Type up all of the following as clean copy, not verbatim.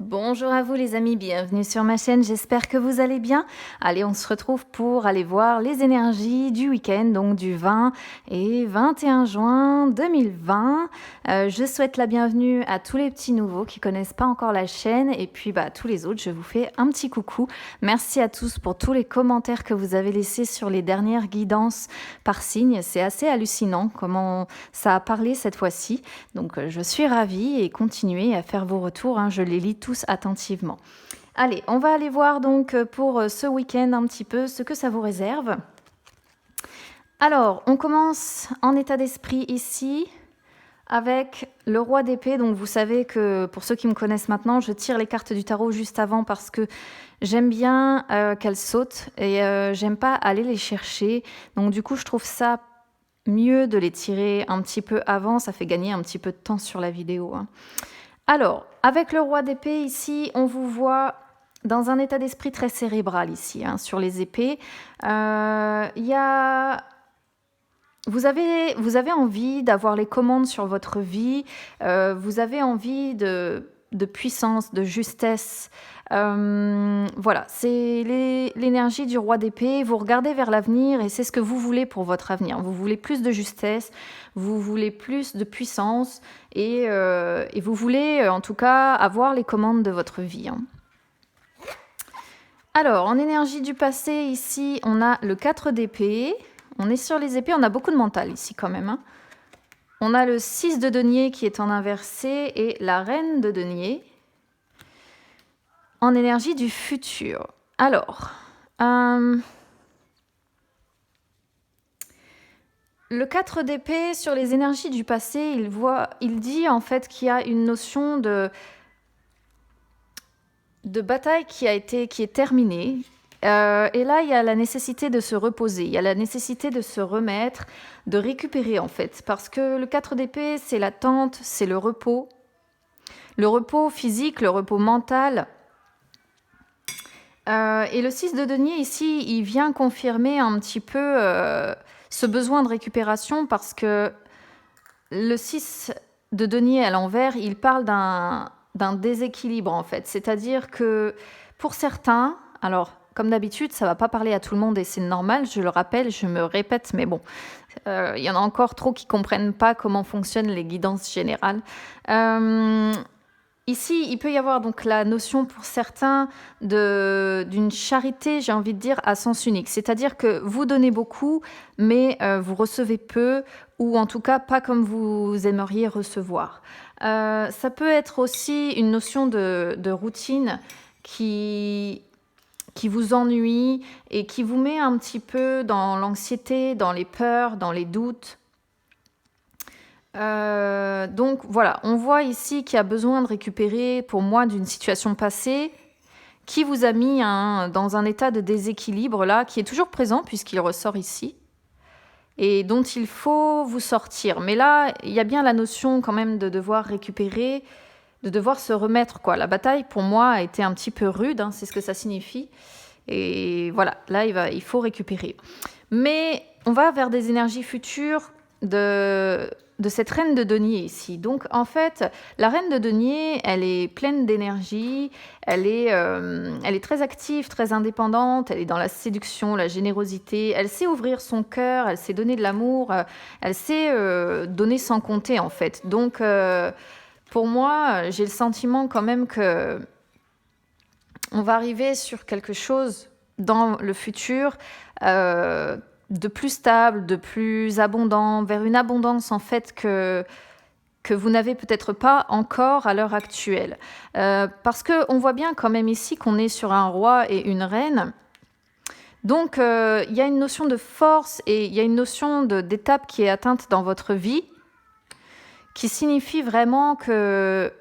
Bonjour à vous les amis, bienvenue sur ma chaîne, j'espère que vous allez bien. Allez, on se retrouve pour aller voir les énergies du week-end, donc du 20 et 21 juin 2020. Je souhaite la bienvenue à tous les petits nouveaux qui connaissent pas encore la chaîne et puis tous les autres, je vous fais un petit coucou. Merci à tous pour tous les commentaires que vous avez laissés sur les dernières guidances par signe. C'est assez hallucinant comment ça a parlé cette fois-ci. Donc je suis ravie et continuez à faire vos retours, je les lis tous attentivement. Allez, on va aller voir donc pour ce week-end un petit peu ce que ça vous réserve. Alors, on commence en état d'esprit ici avec le roi d'épée. Donc vous savez que pour ceux qui me connaissent maintenant, je tire les cartes du tarot juste avant parce que j'aime bien qu'elles sautent et j'aime pas aller les chercher. Donc du coup, je trouve ça mieux de les tirer un petit peu avant. Ça fait gagner un petit peu de temps sur la vidéo. Alors, avec le roi d'épée ici, on vous voit dans un état d'esprit très cérébral ici, sur les épées. Vous avez envie d'avoir les commandes sur votre vie, vous avez envie de puissance, de justesse. Voilà, c'est l'énergie du roi d'épée. Vous regardez vers l'avenir et c'est ce que vous voulez pour votre avenir. Vous voulez plus de justesse, vous voulez plus de puissance et vous voulez en tout cas avoir les commandes de votre vie. Alors, en énergie du passé, ici, on a le 4 d'épée. On est sur les épées, on a beaucoup de mental ici quand même. On a le 6 de denier qui est en inversé et la reine de denier en énergie du futur. Alors, le 4 d'épée sur les énergies du passé, il dit en fait qu'il y a une notion de bataille qui est terminée. Et là, il y a la nécessité de se reposer, il y a la nécessité de se remettre, de récupérer en fait. Parce que le 4 d'épée, c'est l'attente, c'est le repos physique, le repos mental. Et le 6 de denier ici, il vient confirmer un petit peu ce besoin de récupération parce que le 6 de denier à l'envers, il parle d'un déséquilibre en fait. C'est-à-dire que pour certains, alors comme d'habitude, ça ne va pas parler à tout le monde et c'est normal, je le rappelle, je me répète, mais bon, il y en a encore trop qui ne comprennent pas comment fonctionnent les guidances générales. Ici, il peut y avoir donc la notion pour certains d'une charité, j'ai envie de dire, à sens unique. C'est-à-dire que vous donnez beaucoup, mais vous recevez peu, ou en tout cas pas comme vous aimeriez recevoir. Ça peut être aussi une notion de routine qui vous ennuie et qui vous met un petit peu dans l'anxiété, dans les peurs, dans les doutes. Donc voilà, on voit ici qu'il y a besoin de récupérer pour moi d'une situation passée qui vous a mis dans un état de déséquilibre là, qui est toujours présent puisqu'il ressort ici et dont il faut vous sortir. Mais là, il y a bien la notion quand même de devoir récupérer, de devoir se remettre, quoi. La bataille pour moi a été un petit peu rude, c'est ce que ça signifie. Et voilà, là il faut récupérer. Mais on va vers des énergies futures de cette reine de denier ici. Donc en fait, la reine de denier, elle est pleine d'énergie, elle est très active, très indépendante, elle est dans la séduction, la générosité, elle sait ouvrir son cœur, elle sait donner de l'amour, elle sait donner sans compter en fait. Donc pour moi, j'ai le sentiment quand même que on va arriver sur quelque chose dans le futur de plus stable, de plus abondant, vers une abondance en fait que vous n'avez peut-être pas encore à l'heure actuelle. Parce qu'on voit bien quand même ici qu'on est sur un roi et une reine. Donc il y a une notion de force et il y a une notion d'étape qui est atteinte dans votre vie qui signifie vraiment que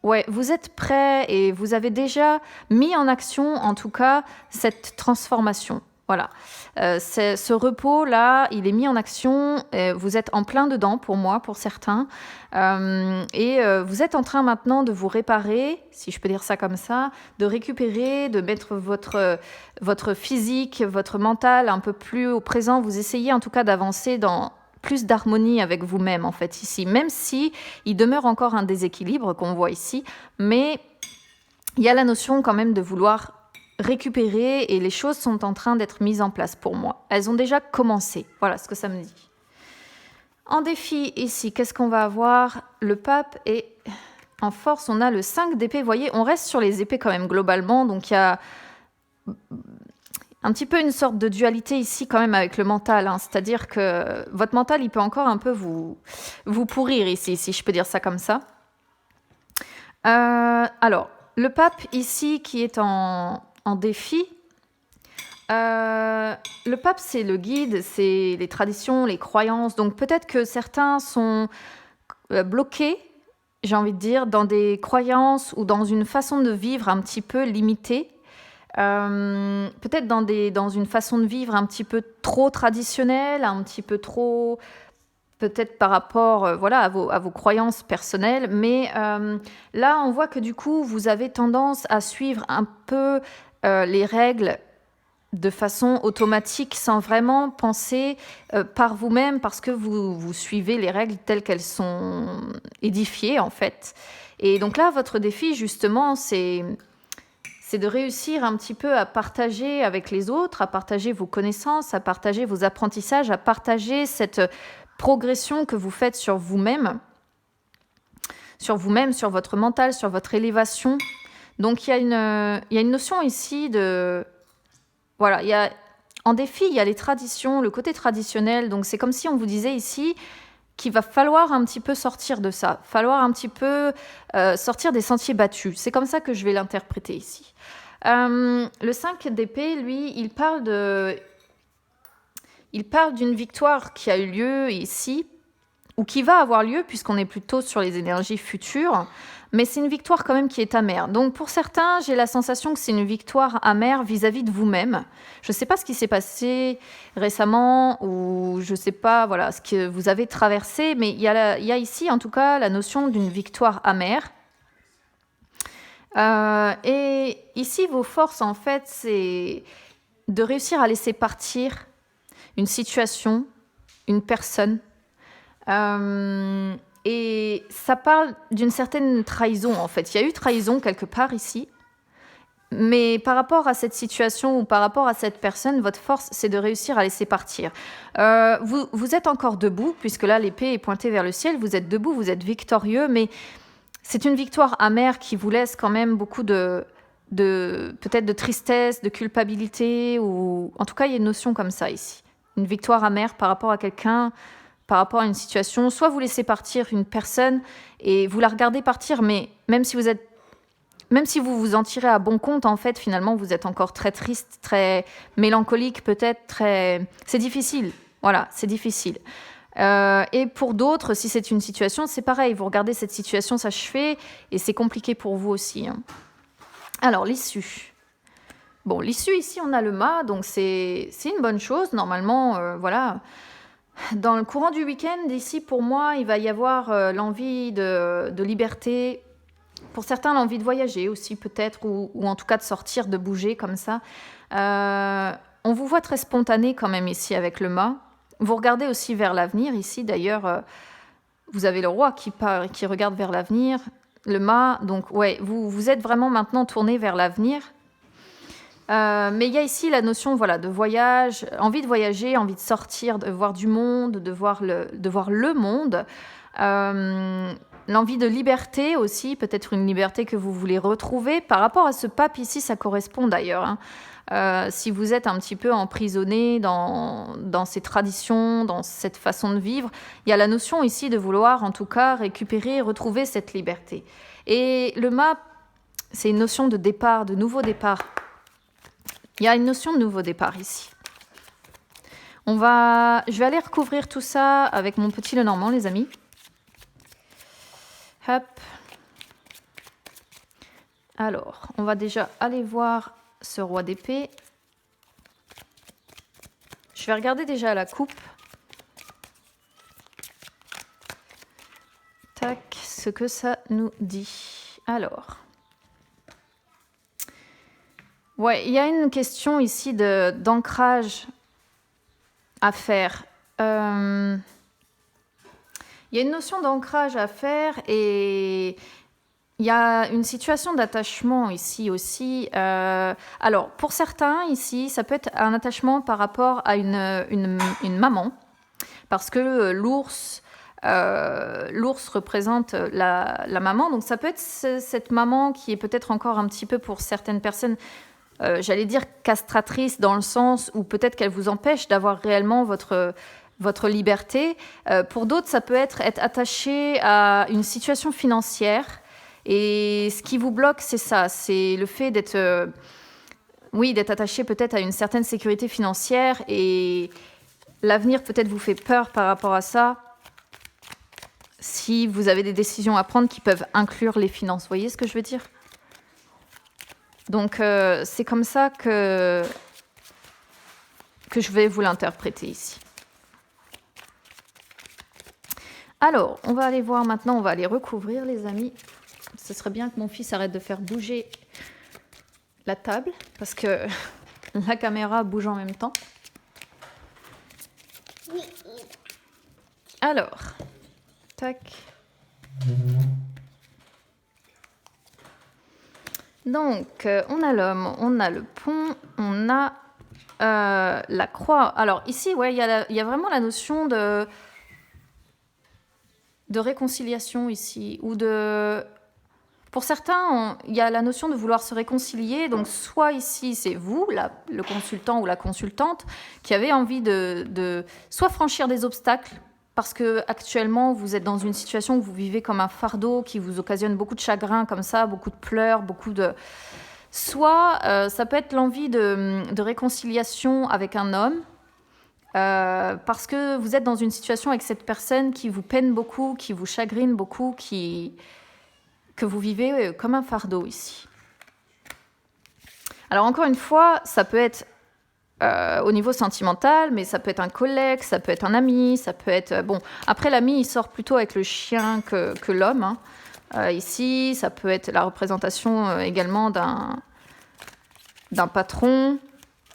ouais, vous êtes prêt et vous avez déjà mis en action, en tout cas, cette transformation. Voilà. Ce repos-là, il est mis en action. Vous êtes en plein dedans, pour moi, pour certains. Et vous êtes en train maintenant de vous réparer, si je peux dire ça comme ça, de récupérer, de mettre votre physique, votre mental un peu plus au présent. Vous essayez en tout cas d'avancer dans plus d'harmonie avec vous-même en fait ici, même si il demeure encore un déséquilibre qu'on voit ici, mais il y a la notion quand même de vouloir récupérer et les choses sont en train d'être mises en place pour moi. Elles ont déjà commencé. Voilà ce que ça me dit. En défi, ici, qu'est-ce qu'on va avoir? Le pape et en force, on a le 5 d'épée. Vous voyez, on reste sur les épées quand même globalement. Donc, il y a un petit peu une sorte de dualité ici quand même avec le mental. C'est-à-dire que votre mental, il peut encore un peu vous pourrir ici, si je peux dire ça comme ça. Alors, le pape ici qui est en défi, le pape c'est le guide, c'est les traditions, les croyances. Donc peut-être que certains sont bloqués, j'ai envie de dire, dans des croyances ou dans une façon de vivre un petit peu limitée. Peut-être dans une façon de vivre un petit peu trop traditionnelle, un petit peu trop... peut-être par rapport voilà, à vos croyances personnelles, mais là, on voit que du coup, vous avez tendance à suivre un peu les règles de façon automatique, sans vraiment penser par vous-même, parce que vous suivez les règles telles qu'elles sont édifiées, en fait. Et donc là, votre défi, justement, c'est de réussir un petit peu à partager avec les autres, à partager vos connaissances, à partager vos apprentissages, à partager cette progression que vous faites sur vous-même, sur votre mental, sur votre élévation. Donc il y a une notion ici de... Voilà, en défi, il y a les traditions, le côté traditionnel. Donc c'est comme si on vous disait ici qu'il va falloir un petit peu sortir de ça, falloir un petit peu sortir des sentiers battus. C'est comme ça que je vais l'interpréter ici. Le 5 d'épée, lui, il parle d'une victoire qui a eu lieu ici, ou qui va avoir lieu, puisqu'on est plutôt sur les énergies futures, mais c'est une victoire quand même qui est amère. Donc pour certains, j'ai la sensation que c'est une victoire amère vis-à-vis de vous-même. Je ne sais pas ce qui s'est passé récemment, ou je ne sais pas voilà, ce que vous avez traversé, mais il y a ici en tout cas la notion d'une victoire amère. Et ici, vos forces, en fait, c'est de réussir à laisser partir une situation, une personne. Et ça parle d'une certaine trahison, en fait. Il y a eu trahison quelque part ici. Mais par rapport à cette situation ou par rapport à cette personne, votre force, c'est de réussir à laisser partir. Vous êtes encore debout, puisque là, l'épée est pointée vers le ciel. Vous êtes debout, vous êtes victorieux, mais c'est une victoire amère qui vous laisse quand même beaucoup peut-être de tristesse, de culpabilité, ou en tout cas, il y a une notion comme ça ici. Une victoire amère par rapport à quelqu'un, par rapport à une situation. Soit vous laissez partir une personne et vous la regardez partir, mais même si vous vous en tirez à bon compte, en fait, finalement, vous êtes encore très triste, très mélancolique, peut-être, c'est difficile. Voilà, c'est difficile. Et pour d'autres, si c'est une situation, c'est pareil. Vous regardez cette situation s'achever et c'est compliqué pour vous aussi. Alors, l'issue. Bon, l'issue, ici, on a le mât, donc c'est une bonne chose. Normalement, voilà. Dans le courant du week-end, ici, pour moi, il va y avoir l'envie de liberté. Pour certains, l'envie de voyager aussi, peut-être, ou en tout cas de sortir, de bouger comme ça. On vous voit très spontané quand même ici avec le mât. Vous regardez aussi vers l'avenir ici. D'ailleurs, vous avez le roi qui regarde vers l'avenir. Le mât, donc ouais, vous êtes vraiment maintenant tourné vers l'avenir. Mais il y a ici la notion voilà, de voyage, envie de voyager, envie de sortir, de voir du monde, de voir le monde. L'envie de liberté aussi, peut-être une liberté que vous voulez retrouver. Par rapport à ce pape ici, ça correspond d'ailleurs. Si vous êtes un petit peu emprisonné dans ces traditions, dans cette façon de vivre, il y a la notion ici de vouloir en tout cas récupérer, retrouver cette liberté. Et le mât, c'est une notion de départ, de nouveau départ. Il y a une notion de nouveau départ ici. Je vais aller recouvrir tout ça avec mon petit Lenormand, les amis. Hop. Alors, on va déjà aller voir ce roi d'épée. Je vais regarder déjà la coupe. Tac, ce que ça nous dit. Alors. Ouais, il y a une question ici d'ancrage à faire. Il y a une notion d'ancrage à faire et Il y a une situation d'attachement ici aussi. Alors, pour certains ici, ça peut être un attachement par rapport à une maman, parce que l'ours représente la maman. Donc, ça peut être cette maman qui est peut-être encore un petit peu pour certaines personnes, j'allais dire castratrice, dans le sens où peut-être qu'elle vous empêche d'avoir réellement votre liberté. Pour d'autres, ça peut être attaché à une situation financière. Et ce qui vous bloque, c'est ça, c'est le fait d'être d'être attaché peut-être à une certaine sécurité financière, et l'avenir peut-être vous fait peur par rapport à ça, si vous avez des décisions à prendre qui peuvent inclure les finances. Vous voyez ce que je veux dire? Donc, c'est comme ça que je vais vous l'interpréter ici. Alors, on va aller voir maintenant, on va aller recouvrir, les amis. Ce serait bien que mon fils arrête de faire bouger la table, parce que la caméra bouge en même temps. Alors, tac. Donc, on a l'homme, on a le pont, on a la croix. Alors ici, ouais, il y a vraiment la notion de réconciliation ici, ou de... Pour certains, il y a la notion de vouloir se réconcilier. Donc, soit ici, c'est vous, le consultant ou la consultante, qui avez envie de soit franchir des obstacles, parce que actuellement, vous êtes dans une situation où vous vivez comme un fardeau qui vous occasionne beaucoup de chagrin, comme ça, beaucoup de pleurs, beaucoup de... Soit ça peut être l'envie de réconciliation avec un homme, parce que vous êtes dans une situation avec cette personne qui vous peine beaucoup, qui vous chagrine beaucoup, que vous vivez comme un fardeau ici. Alors encore une fois, ça peut être au niveau sentimental, mais ça peut être un collègue, ça peut être un ami, ça peut être... bon, après l'ami, il sort plutôt avec le chien que l'homme, hein. Ici, ça peut être la représentation également d'un patron,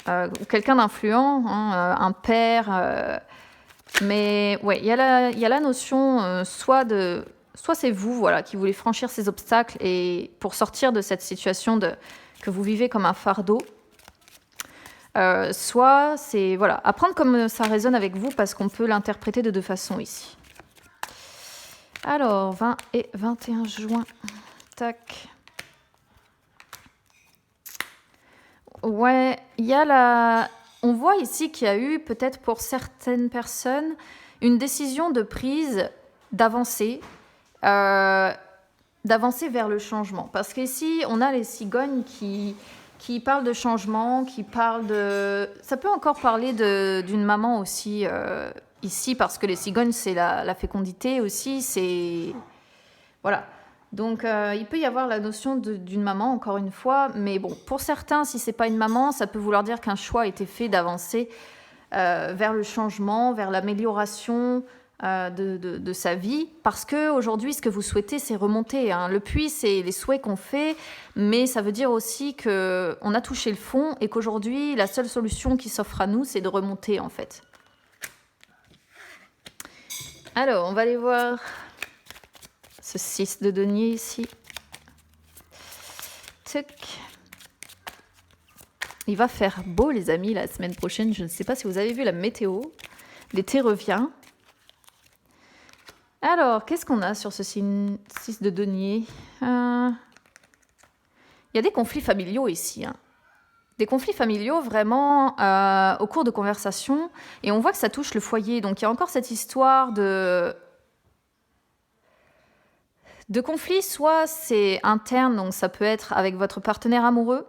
ou quelqu'un d'influent, hein, un père. Mais ouais, il y a la notion soit c'est vous, voilà, qui voulez franchir ces obstacles et pour sortir de cette situation que vous vivez comme un fardeau. Soit c'est, voilà, à prendre comme ça résonne avec vous, parce qu'on peut l'interpréter de deux façons ici. Alors, 20 et 21 juin. Tac. Ouais, on voit ici qu'il y a eu, peut-être pour certaines personnes, une décision de prise d'avancer vers le changement. Parce qu'ici, on a les cigognes qui parlent de changement, qui parlent de... Ça peut encore parler d'une maman aussi, ici, parce que les cigognes, c'est la fécondité aussi, c'est... Voilà. Donc, il peut y avoir la notion d'une maman, encore une fois, mais bon, pour certains, si c'est pas une maman, ça peut vouloir dire qu'un choix a été fait d'avancer vers le changement, vers l'amélioration de sa vie, parce qu'aujourd'hui, ce que vous souhaitez, c'est remonter, hein. Le puits, c'est les souhaits qu'on fait, mais ça veut dire aussi qu'on a touché le fond et qu'aujourd'hui, la seule solution qui s'offre à nous, c'est de remonter, en fait. Alors, on va aller voir... ce 6 de denier ici. Tuc. Il va faire beau, les amis, la semaine prochaine. Je ne sais pas si vous avez vu la météo. L'été revient. Alors, qu'est-ce qu'on a sur ce 6 de denier? Il y a des conflits familiaux ici, hein. Des conflits familiaux vraiment au cours de conversations. Et on voit que ça touche le foyer. Donc, il y a encore cette histoire de conflit, soit c'est interne, donc ça peut être avec votre partenaire amoureux,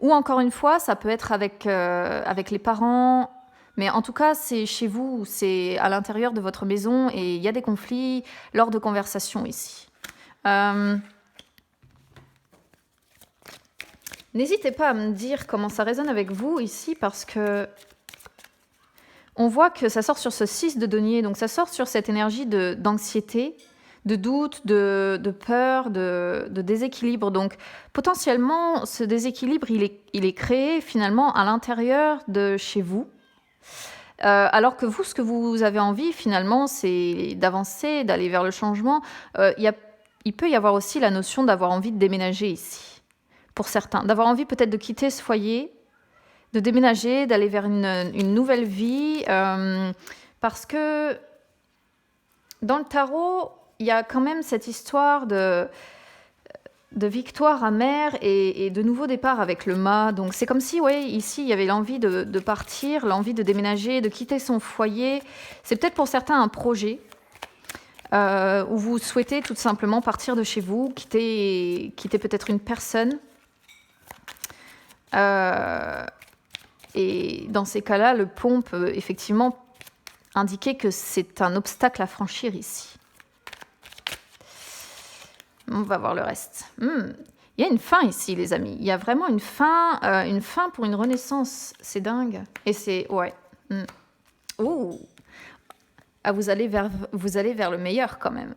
ou encore une fois, ça peut être avec les parents, mais en tout cas, c'est chez vous, c'est à l'intérieur de votre maison, et il y a des conflits lors de conversations ici. N'hésitez pas à me dire comment ça résonne avec vous ici, parce que on voit que ça sort sur ce 6 de denier, donc ça sort sur cette énergie d'anxiété, de doute, de peur, de déséquilibre. Donc, potentiellement, ce déséquilibre, il est créé finalement à l'intérieur de chez vous. Alors que vous, ce que vous avez envie, finalement, c'est d'avancer, d'aller vers le changement. Il y a il peut y avoir aussi la notion d'avoir envie de déménager ici, pour certains. D'avoir envie peut-être de quitter ce foyer, de déménager, d'aller vers une nouvelle vie. Parce que dans le tarot, il y a quand même cette histoire de victoire amère et de nouveau départ avec le mât. Donc c'est comme si, ouais, ici, il y avait l'envie de partir, l'envie de déménager, de quitter son foyer. C'est peut-être pour certains un projet où vous souhaitez tout simplement partir de chez vous, quitter peut-être une personne. Et dans ces cas-là, le pont peut effectivement indiquer que c'est un obstacle à franchir ici. On va voir le reste. Il y a une fin ici, les amis. Il y a vraiment une fin pour une renaissance. C'est dingue. Et c'est... Ouais. Oh. Ah, vous allez vers le meilleur quand même.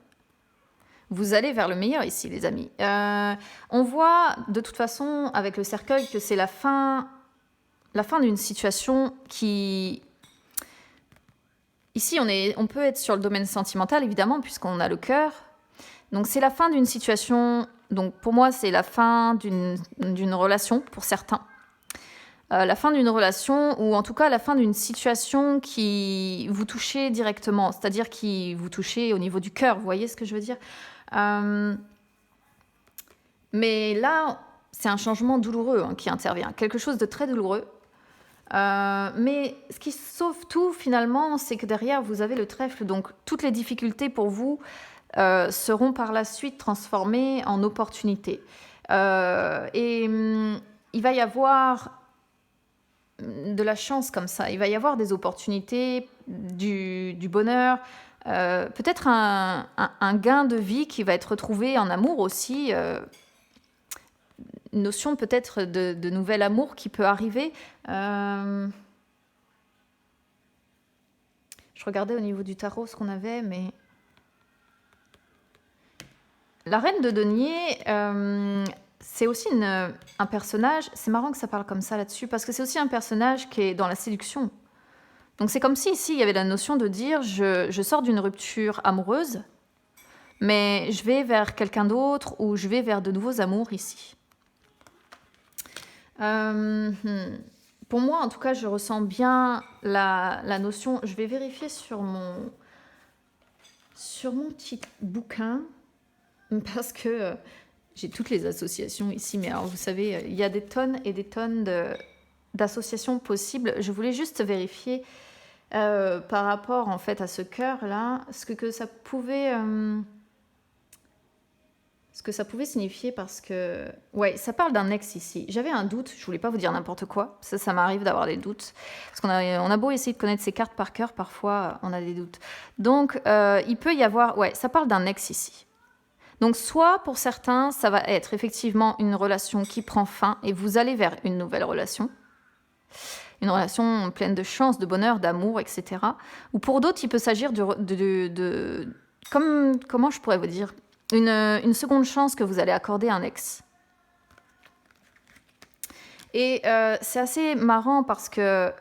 Vous allez vers le meilleur ici, les amis. On voit de toute façon avec le cercueil que c'est la fin d'une situation qui... Ici, on peut être sur le domaine sentimental, évidemment, puisqu'on a le cœur. Donc, c'est la fin d'une situation. Donc, pour moi, c'est la fin d'une relation, pour certains. La fin d'une relation, ou en tout cas, la fin d'une situation qui vous touchait directement, c'est-à-dire qui vous touchait au niveau du cœur. Vous voyez ce que je veux dire ? Mais là, c'est un changement douloureux qui intervient. Quelque chose de très douloureux. Mais ce qui sauve tout finalement, c'est que derrière vous avez le trèfle, donc toutes les difficultés pour vous seront par la suite transformées en opportunités. Et il va y avoir de la chance comme ça, il va y avoir des opportunités, du bonheur, peut-être un gain de vie qui va être retrouvé en amour aussi. Une notion peut-être de nouvel amour qui peut arriver. Je regardais au niveau du tarot ce qu'on avait, mais... La reine de denier, c'est aussi un personnage... C'est marrant que ça parle comme ça là-dessus, parce que c'est aussi un personnage qui est dans la séduction. Donc c'est comme si ici, il y avait la notion de dire, je sors d'une rupture amoureuse, mais je vais vers quelqu'un d'autre, ou je vais vers de nouveaux amours ici. Pour moi, en tout cas, je ressens bien la notion. Je vais vérifier sur mon petit bouquin parce que j'ai toutes les associations ici. Mais alors, vous savez, il y a des tonnes et des tonnes d'associations possibles. Je voulais juste vérifier par rapport en fait à ce cœur-là, ce que ça pouvait. Ce que ça pouvait signifier parce que... Ouais, ça parle d'un ex ici. J'avais un doute, je voulais pas vous dire n'importe quoi. Ça m'arrive d'avoir des doutes. Parce qu'on a beau essayer de connaître ses cartes par cœur, parfois on a des doutes. Donc, il peut y avoir... Ouais, ça parle d'un ex ici. Donc, soit pour certains, ça va être effectivement une relation qui prend fin et vous allez vers une nouvelle relation. Une relation pleine de chance, de bonheur, d'amour, etc. Ou pour d'autres, il peut s'agir comment je pourrais vous dire ? Une seconde chance que vous allez accorder à un ex. Et c'est assez marrant parce que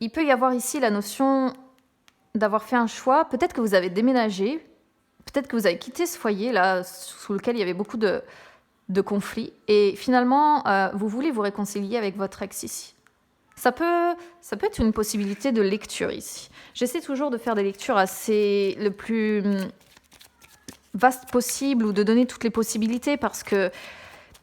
il peut y avoir ici la notion d'avoir fait un choix. Peut-être que vous avez déménagé, peut-être que vous avez quitté ce foyer là sous lequel il y avait beaucoup de conflits. Et finalement, vous voulez vous réconcilier avec votre ex ici. Ça peut être une possibilité de lecture ici. J'essaie toujours de faire des lectures assez le plus vaste possible ou de donner toutes les possibilités parce que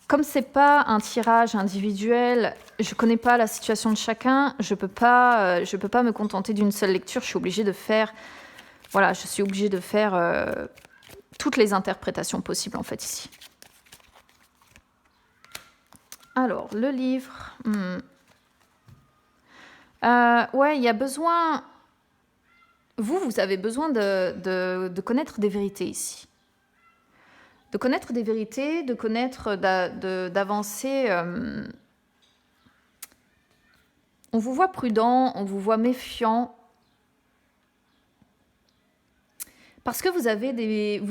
comme c'est pas un tirage individuel, je connais pas la situation de chacun, je peux pas me contenter d'une seule lecture. Je suis obligée de faire toutes les interprétations possibles en fait ici. Alors le livre. Ouais, il y a besoin... Vous avez besoin de connaître des vérités ici. De connaître des vérités, de connaître, d'avancer. On vous voit prudent, on vous voit méfiant. Parce que vous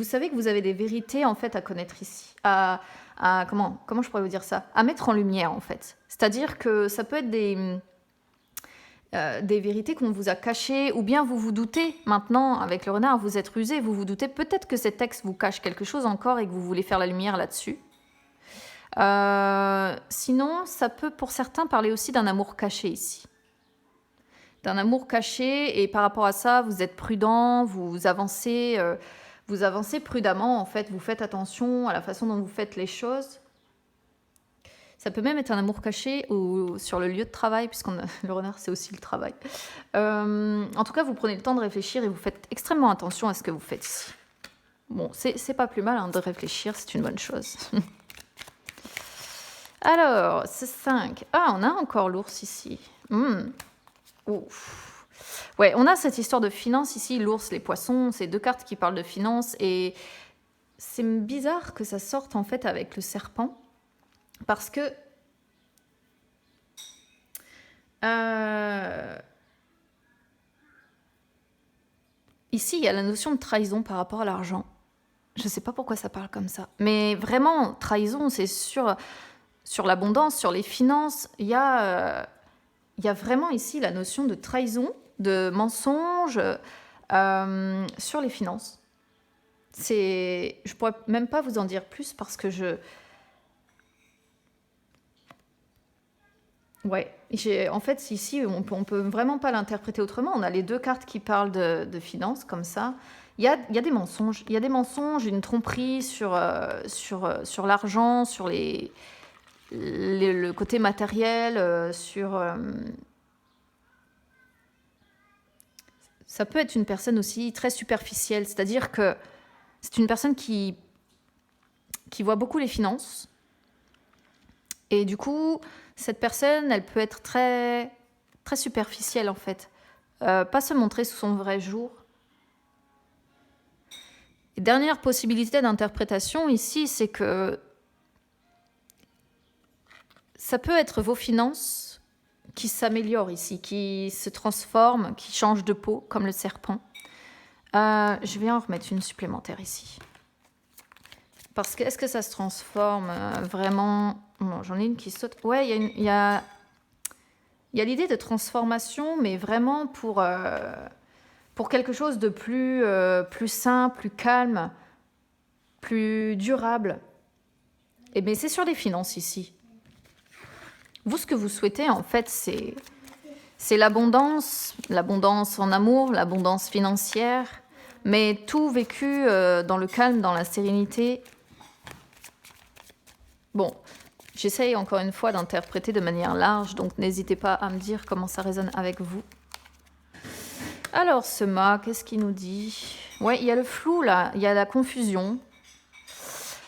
savez que vous avez des vérités en fait à connaître ici. Comment je pourrais vous dire ça ? À mettre en lumière en fait. C'est-à-dire que ça peut être des vérités qu'on vous a cachées, ou bien vous vous doutez, maintenant, avec le renard, vous êtes rusé, vous vous doutez peut-être que cet ex vous cache quelque chose encore et que vous voulez faire la lumière là-dessus. Sinon, ça peut pour certains parler aussi d'un amour caché ici. D'un amour caché, et par rapport à ça, vous êtes prudent, vous avancez prudemment, en fait, vous faites attention à la façon dont vous faites les choses. Ça peut même être un amour caché sur le lieu de travail, le renard, c'est aussi le travail. En tout cas, vous prenez le temps de réfléchir et vous faites extrêmement attention à ce que vous faites ici. Bon, c'est pas plus mal hein, de réfléchir, c'est une bonne chose. Alors, c'est 5. Ah, on a encore l'ours ici. Ouf. Ouais, on a cette histoire de finance ici, l'ours, les poissons, c'est 2 cartes qui parlent de finance, et c'est bizarre que ça sorte en fait avec le serpent. Parce que ici, il y a la notion de trahison par rapport à l'argent. Je ne sais pas pourquoi ça parle comme ça. Mais vraiment, trahison, c'est sur l'abondance, sur les finances. Il y a vraiment ici la notion de trahison, de mensonge sur les finances. Je ne pourrais même pas vous en dire plus parce que Ouais, en fait, ici, on peut vraiment pas l'interpréter autrement. On a les 2 cartes qui parlent de finances, comme ça. Il y a des mensonges. Il y a des mensonges, une tromperie sur l'argent, sur le côté matériel, Ça peut être une personne aussi très superficielle, c'est-à-dire que c'est une personne qui voit beaucoup les finances. Et du coup, cette personne, elle peut être très, très superficielle en fait. Pas se montrer sous son vrai jour. Et dernière possibilité d'interprétation ici, c'est que ça peut être vos finances qui s'améliorent ici, qui se transforment, qui changent de peau, comme le serpent. Je vais en remettre une supplémentaire ici. Parce que est-ce que ça se transforme vraiment? Bon, j'en ai une qui saute. Ouais, il y a l'idée de transformation, mais vraiment pour quelque chose de plus sain, plus calme, plus durable. Et bien, c'est sur les finances ici. Vous, ce que vous souhaitez, en fait, c'est l'abondance en amour, l'abondance financière, mais tout vécu dans le calme, dans la sérénité. Bon, j'essaye encore une fois d'interpréter de manière large, donc n'hésitez pas à me dire comment ça résonne avec vous. Alors, ce mât, qu'est-ce qu'il nous dit? Ouais, il y a le flou là, il y a la confusion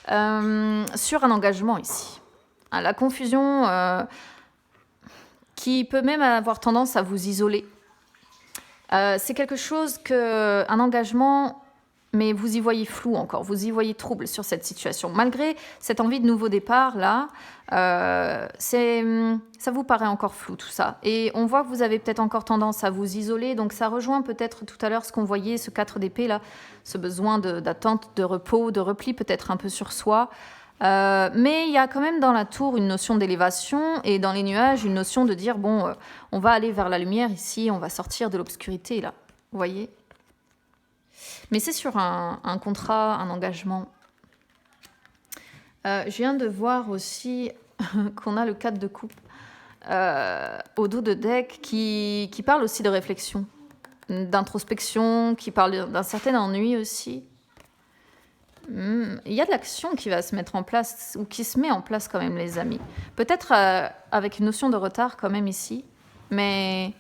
sur un engagement ici. La confusion qui peut même avoir tendance à vous isoler. C'est quelque chose un engagement, mais vous y voyez flou encore, vous y voyez trouble sur cette situation. Malgré cette envie de nouveau départ, là, ça vous paraît encore flou tout ça. Et on voit que vous avez peut-être encore tendance à vous isoler, donc ça rejoint peut-être tout à l'heure ce qu'on voyait, ce 4 d'épée là, ce besoin d'attente, de repos, de repli peut-être un peu sur soi. Mais il y a quand même dans la tour une notion d'élévation et dans les nuages une notion de dire, bon, on va aller vers la lumière ici, on va sortir de l'obscurité là, vous voyez? Mais c'est sur un contrat, un engagement. Je viens de voir aussi qu'on a le 4 de coupe au dos de deck qui parle aussi de réflexion, d'introspection, qui parle d'un certain ennui aussi. Il y a de l'action qui va se mettre en place, ou qui se met en place quand même, les amis. Peut-être avec une notion de retard quand même ici, mais...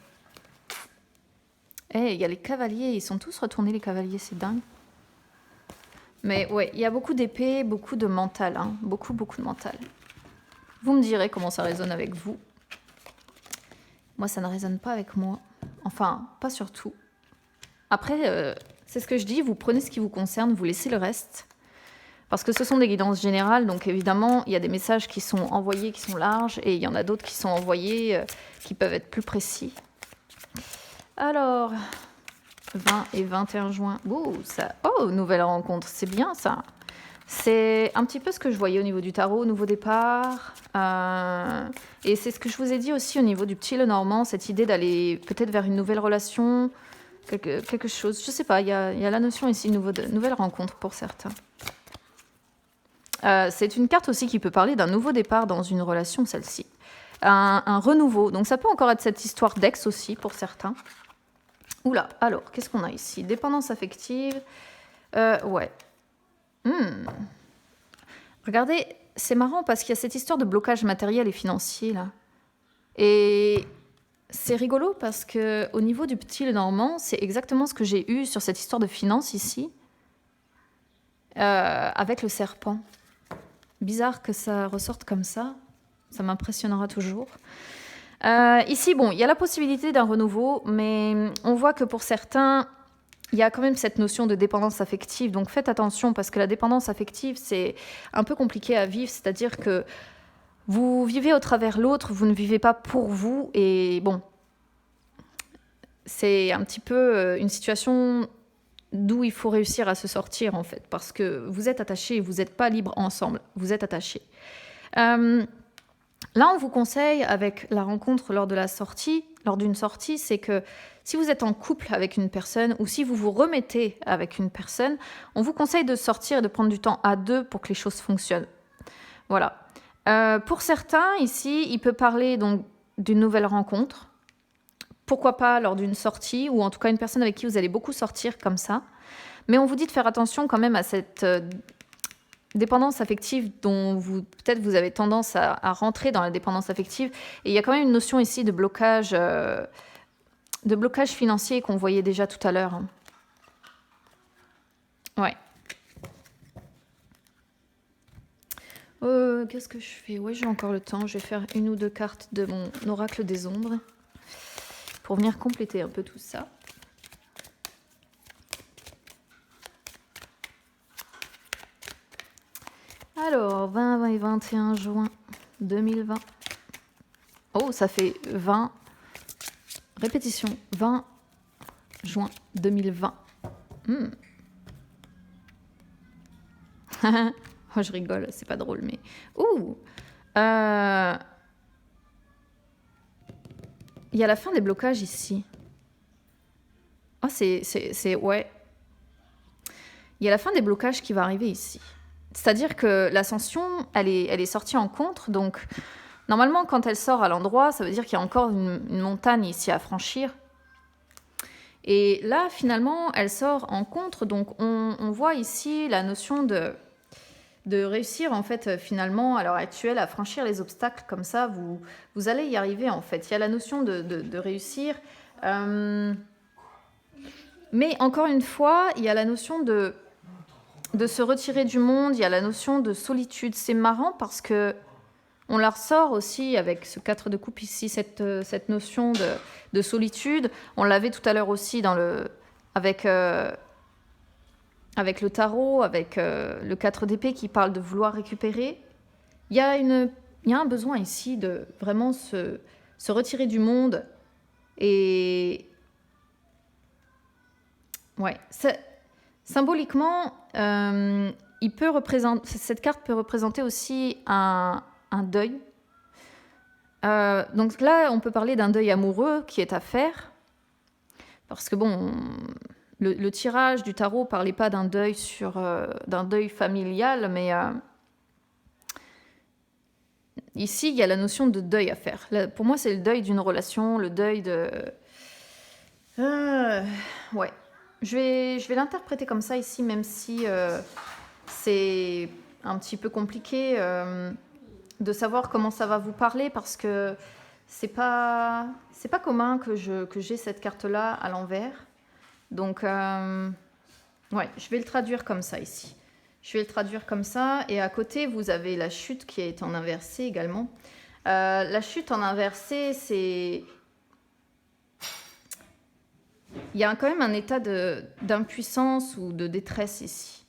il y a les cavaliers, ils sont tous retournés les cavaliers, c'est dingue. Mais ouais, il y a beaucoup d'épées, beaucoup de mental, hein, beaucoup de mental. Vous me direz comment ça résonne avec vous. Moi, ça ne résonne pas avec moi. Enfin, pas sur tout. Après, c'est ce que je dis, vous prenez ce qui vous concerne, vous laissez le reste. Parce que ce sont des guidances générales, donc évidemment, il y a des messages qui sont envoyés, qui sont larges, et il y en a d'autres qui sont envoyés, qui peuvent être plus précis. Alors, 20 et 21 juin. Oh, nouvelle rencontre, c'est bien ça. C'est un petit peu ce que je voyais au niveau du tarot, nouveau départ. Et c'est ce que je vous ai dit aussi au niveau du petit Lenormand, cette idée d'aller peut-être vers une nouvelle relation, quelque chose. Je sais pas, il y a la notion ici, nouvelle rencontre pour certains. C'est une carte aussi qui peut parler d'un nouveau départ dans une relation, celle-ci. Un renouveau. Donc ça peut encore être cette histoire d'ex aussi pour certains. Oula, alors, qu'est-ce qu'on a ici? Dépendance affective. Ouais. Regardez, c'est marrant parce qu'il y a cette histoire de blocage matériel et financier là. Et c'est rigolo parce que au niveau du petit Lenormand, c'est exactement ce que j'ai eu sur cette histoire de finance ici, avec le serpent. Bizarre que ça ressorte comme ça m'impressionnera toujours. Ici, bon, il y a la possibilité d'un renouveau, mais on voit que pour certains, il y a quand même cette notion de dépendance affective. Donc faites attention parce que la dépendance affective, c'est un peu compliqué à vivre. C'est-à-dire que vous vivez au travers l'autre, vous ne vivez pas pour vous. Et bon, c'est un petit peu une situation d'où il faut réussir à se sortir en fait. Parce que vous êtes attachés, vous n'êtes pas libres ensemble, vous êtes attachés. Là, on vous conseille, avec la rencontre lors d'une sortie, c'est que si vous êtes en couple avec une personne ou si vous vous remettez avec une personne, on vous conseille de sortir et de prendre du temps à deux pour que les choses fonctionnent. Voilà. Pour certains, ici, il peut parler donc d'une nouvelle rencontre. Pourquoi pas lors d'une sortie ou en tout cas une personne avec qui vous allez beaucoup sortir comme ça. Mais on vous dit de faire attention quand même à cette dépendance affective dont peut-être vous avez tendance à rentrer dans la dépendance affective. Et il y a quand même une notion ici de blocage financier qu'on voyait déjà tout à l'heure. Ouais. Qu'est-ce que je fais? Ouais, j'ai encore le temps. Je vais faire une ou deux cartes de mon oracle des ombres pour venir compléter un peu tout ça. Alors, 20, 20 et 21 juin 2020. Oh, ça fait 20. Répétition, 20 juin 2020. Oh, je rigole, c'est pas drôle, mais... Ouh il y a la fin des blocages ici. Oh, ouais. Il y a la fin des blocages qui va arriver ici. C'est-à-dire que l'ascension, elle est sortie en contre, donc normalement, quand elle sort à l'endroit, ça veut dire qu'il y a encore une montagne ici à franchir. Et là, finalement, elle sort en contre, donc on voit ici la notion de réussir, en fait, finalement, à l'heure actuelle, à franchir les obstacles comme ça, vous allez y arriver, en fait. Il y a la notion de réussir. Mais encore une fois, il y a la notion de se retirer du monde, il y a la notion de solitude. C'est marrant parce que on la ressort aussi avec ce 4 de coupe ici, cette notion de solitude. On l'avait tout à l'heure aussi avec le tarot, avec le 4 d'épée qui parle de vouloir récupérer. Il y a un besoin ici de vraiment se retirer du monde. Et ouais, symboliquement, cette carte peut représenter aussi un deuil. Donc là, on peut parler d'un deuil amoureux qui est à faire. Parce que bon, le tirage du tarot ne parlait pas d'un deuil d'un deuil familial, mais ici, il y a la notion de deuil à faire. Là, pour moi, c'est le deuil d'une relation, le deuil de... ouais. Je vais l'interpréter comme ça ici, même si c'est un petit peu compliqué de savoir comment ça va vous parler, parce que c'est pas commun que j'ai cette carte-là à l'envers. Donc, ouais, je vais le traduire comme ça ici. Je vais le traduire comme ça. Et à côté, vous avez la chute qui est en inversé également. La chute en inversé, c'est... Il y a quand même un état d'impuissance ou de détresse ici.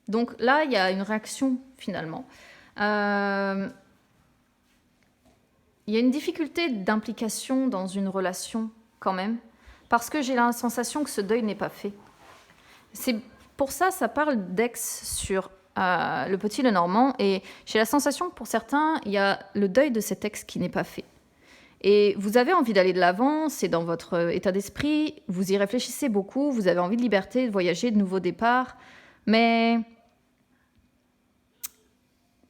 Donc là, il y a une réaction finalement. Il y a une difficulté d'implication dans une relation quand même, parce que j'ai la sensation que ce deuil n'est pas fait. C'est pour ça, ça parle d'ex sur le petit Lenormand, et j'ai la sensation que pour certains, il y a le deuil de cet ex qui n'est pas fait. Et vous avez envie d'aller de l'avant, c'est dans votre état d'esprit, vous y réfléchissez beaucoup, vous avez envie de liberté, de voyager, de nouveaux départs, mais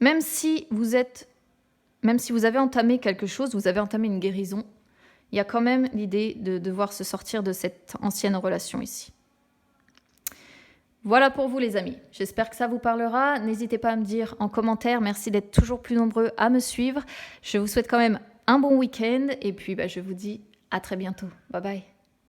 même si vous avez entamé quelque chose, vous avez entamé une guérison, il y a quand même l'idée de devoir se sortir de cette ancienne relation ici. Voilà pour vous les amis, j'espère que ça vous parlera. N'hésitez pas à me dire en commentaire, merci d'être toujours plus nombreux à me suivre. Je vous souhaite quand même un bon week-end et puis je vous dis à très bientôt. Bye bye.